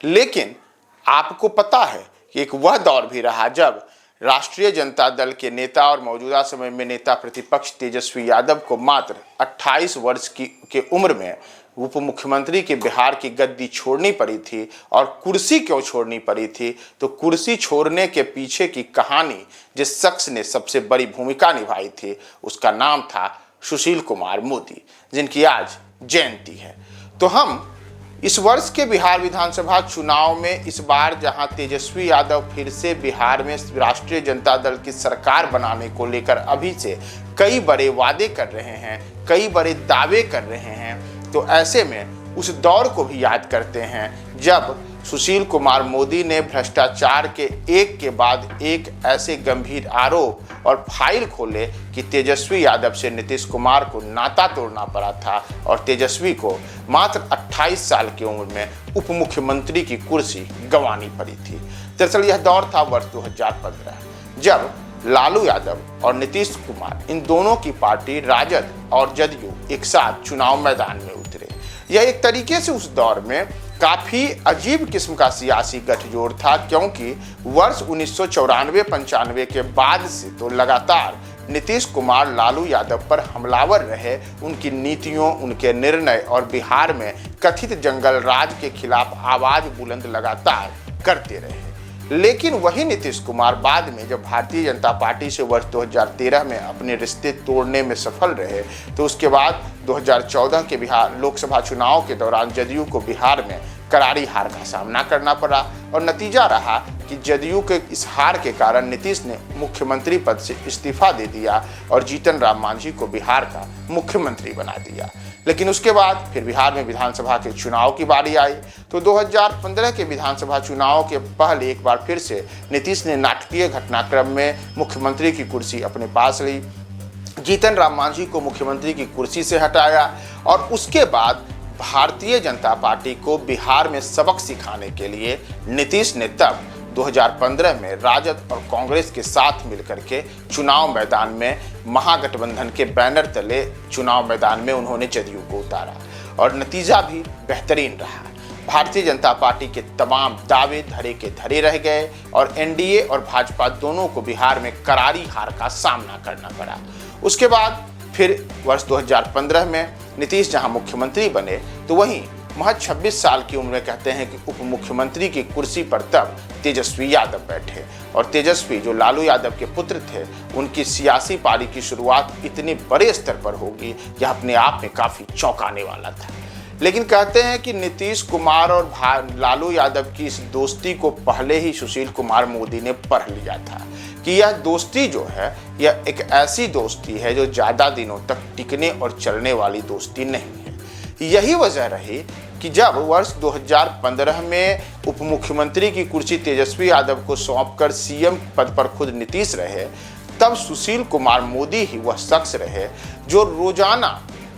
लेकिन आपको पता है कि एक वह दौर भी रहा जब राष्ट्रीय जनता दल के नेता और मौजूदा समय में नेता प्रतिपक्ष तेजस्वी यादव को मात्र 28 वर्ष के उम्र में उप मुख्यमंत्री के बिहार की गद्दी छोड़नी पड़ी थी। और कुर्सी क्यों छोड़नी पड़ी थी, तो कुर्सी छोड़ने के पीछे की कहानी जिस शख्स ने सबसे बड़ी भूमिका निभाई थी उसका नाम था सुशील कुमार मोदी, जिनकी आज जयंती है। तो हम इस वर्ष के बिहार विधानसभा चुनाव में इस बार जहां तेजस्वी यादव फिर से बिहार में राष्ट्रीय जनता दल की सरकार बनाने को लेकर अभी से कई बड़े वादे कर रहे हैं, कई बड़े दावे कर रहे हैं, तो ऐसे में उस दौर को भी याद करते हैं जब सुशील कुमार मोदी ने भ्रष्टाचार के एक के बाद एक ऐसे गंभीर आरोप और फाइल खोले कि तेजस्वी यादव से नीतीश कुमार को नाता तोड़ना पड़ा था और तेजस्वी को मात्र 28 साल की उम्र में उप मुख्यमंत्री की कुर्सी गंवानी पड़ी थी। दरअसल यह दौर था वर्ष 2015 जब लालू यादव और नीतीश कुमार इन दोनों की पार्टी राजद और जदयू एक साथ चुनाव मैदान में उतरे। यह एक तरीके से उस दौर में काफी अजीब किस्म का सियासी गठजोड़ था, क्योंकि वर्ष 1994-95 के बाद से तो लगातार नीतीश कुमार लालू यादव पर हमलावर रहे। उनकी नीतियों, उनके निर्णय और बिहार में कथित जंगल राज के खिलाफ आवाज बुलंद लगातार करते रहे। लेकिन वही नीतीश कुमार बाद में जब भारतीय जनता पार्टी से वर्ष 2013 में अपने रिश्ते तोड़ने में सफल रहे, तो उसके बाद 2014 के बिहार लोकसभा चुनाव के दौरान जदयू को बिहार में करारी हार का सामना करना पड़ा। और नतीजा रहा कि जदयू के इस हार के कारण नीतीश ने मुख्यमंत्री पद से इस्तीफा दे दिया और जीतन राम मांझी को बिहार का मुख्यमंत्री बना दिया। लेकिन उसके बाद फिर बिहार में विधानसभा के चुनाव की बारी आई, तो 2015 के विधानसभा चुनाव के पहले एक बार फिर से नीतीश ने नाटकीय घटनाक्रम में मुख्यमंत्री की कुर्सी अपने पास ली, जीतन राम मांझी को मुख्यमंत्री की कुर्सी से हटाया और उसके बाद भारतीय जनता पार्टी को बिहार में सबक सिखाने के लिए नीतीश ने तब 2015 में राजद और कांग्रेस के साथ मिलकर के चुनाव मैदान में महागठबंधन के बैनर तले चुनाव मैदान में उन्होंने जदयू को उतारा और नतीजा भी बेहतरीन रहा। भारतीय जनता पार्टी के तमाम दावे धरे के धरे रह गए और एनडीए और भाजपा दोनों को बिहार में करारी हार का सामना करना पड़ा। उसके बाद फिर वर्ष 2015 में नीतीश जहां मुख्यमंत्री बने, तो वहीं महज 26 साल की उम्र में कहते हैं कि उप मुख्यमंत्री की कुर्सी पर तब तेजस्वी यादव बैठे। और तेजस्वी जो लालू यादव के पुत्र थे, उनकी सियासी पारी की शुरुआत इतने बड़े स्तर पर होगी, यह अपने आप में काफ़ी चौंकाने वाला था। लेकिन कहते हैं कि नीतीश कुमार और लालू यादव की इस दोस्ती को पहले ही सुशील कुमार मोदी ने पढ़ लिया था कि यह दोस्ती जो है, यह एक ऐसी दोस्ती है जो ज़्यादा दिनों तक टिकने और चलने वाली दोस्ती नहीं है। यही वजह रही कि जब वर्ष 2015 में उप मुख्यमंत्री की कुर्सी तेजस्वी यादव को सौंपकर सीएम पद पर खुद नीतीश रहे, तब सुशील कुमार मोदी ही वह शख्स रहे जो रोजाना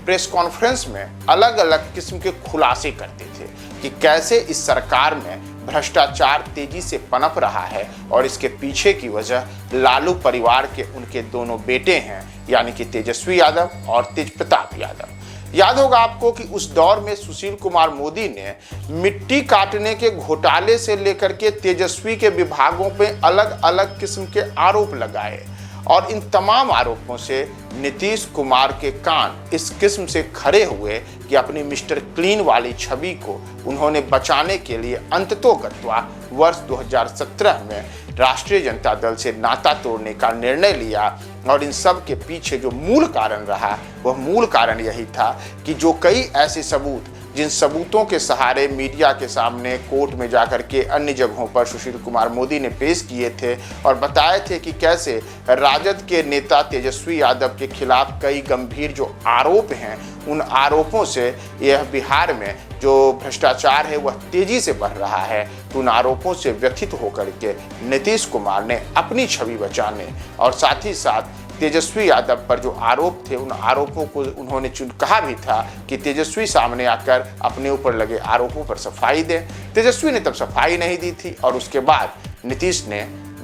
प्रेस कॉन्फ्रेंस में अलग अलग किस्म के खुलासे करते थे कि कैसे इस सरकार में भ्रष्टाचार तेजी से पनप रहा है और इसके पीछे की वजह लालू परिवार के उनके दोनों बेटे हैं, यानी कि तेजस्वी यादव और तेज प्रताप यादव। याद होगा आपको कि उस दौर में सुशील कुमार मोदी ने मिट्टी काटने के घोटाले से लेकर के तेजस्वी के विभागों पे अलग अलग किस्म के आरोप लगाए और इन तमाम आरोपों से नीतीश कुमार के कान इस किस्म से खड़े हुए कि अपनी मिस्टर क्लीन वाली छवि को उन्होंने बचाने के लिए अंततोगत्वा वर्ष 2017 में राष्ट्रीय जनता दल से नाता तोड़ने का निर्णय लिया। और इन सब के पीछे जो मूल कारण रहा, वह मूल कारण यही था कि जो कई ऐसे सबूत, जिन सबूतों के सहारे मीडिया के सामने, कोर्ट में जाकर के अन्य जगहों पर सुशील कुमार मोदी ने पेश किए थे और बताए थे कि कैसे राजद के नेता तेजस्वी यादव के खिलाफ कई गंभीर जो आरोप हैं, उन आरोपों से यह बिहार में जो भ्रष्टाचार है वह तेजी से बढ़ रहा है। तो उन आरोपों से व्यथित होकर के नीतीश कुमार ने अपनी छवि बचाने और साथ ही साथ तेजस्वी यादव पर जो आरोप थे, उन आरोपों को उन्होंने कहा भी था कि तेजस्वी सामने आकर अपने ऊपर लगे आरोपों पर सफाई दें। तेजस्वी ने तब सफाई नहीं दी थी और उसके बाद नीतीश ने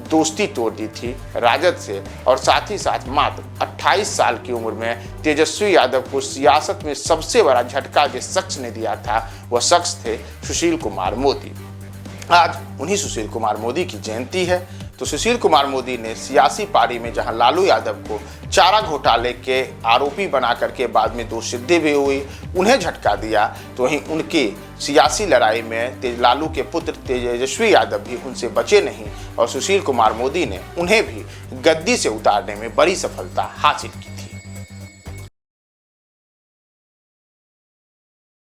दोस्ती तोड़ दी थी राजद से और साथ ही साथ मात्र 28 साल की उम्र में तेजस्वी यादव को सियासत में सबसे बड़ा झटका जिस शख्स ने दिया था, वह शख्स थे सुशील कुमार मोदी। आज उन्हीं सुशील कुमार मोदी की जयंती है। तो सुशील कुमार मोदी ने सियासी पारी में जहां लालू यादव को चारा घोटाले के आरोपी बना करके बाद में दोष सिद्धि भी हुई, उन्हें झटका दिया, तो वहीं उनकी सियासी लड़ाई में लालू के पुत्र तेजस्वी यादव भी उनसे बचे नहीं और सुशील कुमार मोदी ने उन्हें भी गद्दी से उतारने में बड़ी सफलता हासिल की।